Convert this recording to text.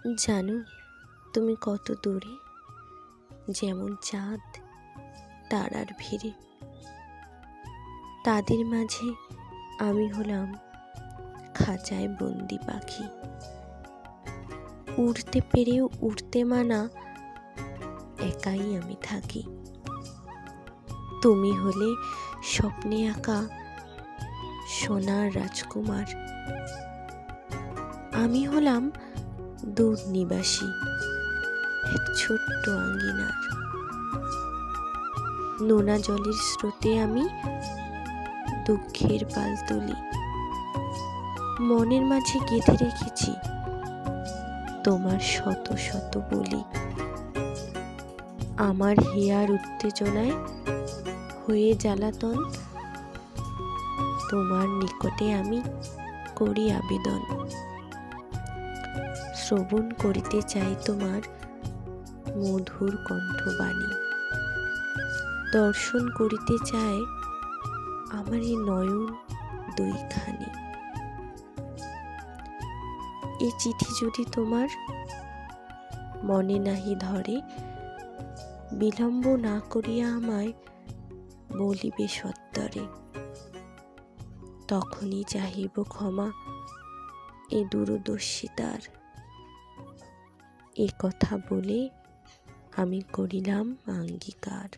জানো তুমি কত দূরে, যেমন চাঁদ তারার ভিড়ে। তাদের মাঝে আমি হলাম খাঁচায় বন্দি পাখি। উড়তে পেরেও উড়তে মানা, একাই আমি থাকি। তুমি হলে স্বপ্নে আঁকা সোনার রাজকুমার, আমি হলাম দূর নিবাসী এক ছোট্ট আঙ্গিনার। নোনা জলের স্রোতে আমি দুঃখের পাল তুলি, মনের মাঝে গেঁথে রেখেছি তোমার শত শত বলি। আমার হিয়ার উত্তেজনায় হয়ে জ্বালাতন, তোমার নিকটে আমি করি আবেদন। শ্রবণ করিতে চাই তোমার মধুর কণ্ঠবাণী, দর্শন করিতে চায় আমার এই নয়ন দুইখানি। এই চিঠি যদি তোমার মনে নাহি ধরে, বিলম্ব না করিয়া আমায় বলিবে সত্তরে। তখনই চাহিব ক্ষমা এ দূরদর্শিতার। এ কথা বলে আমি করিলাম অঙ্গীকার।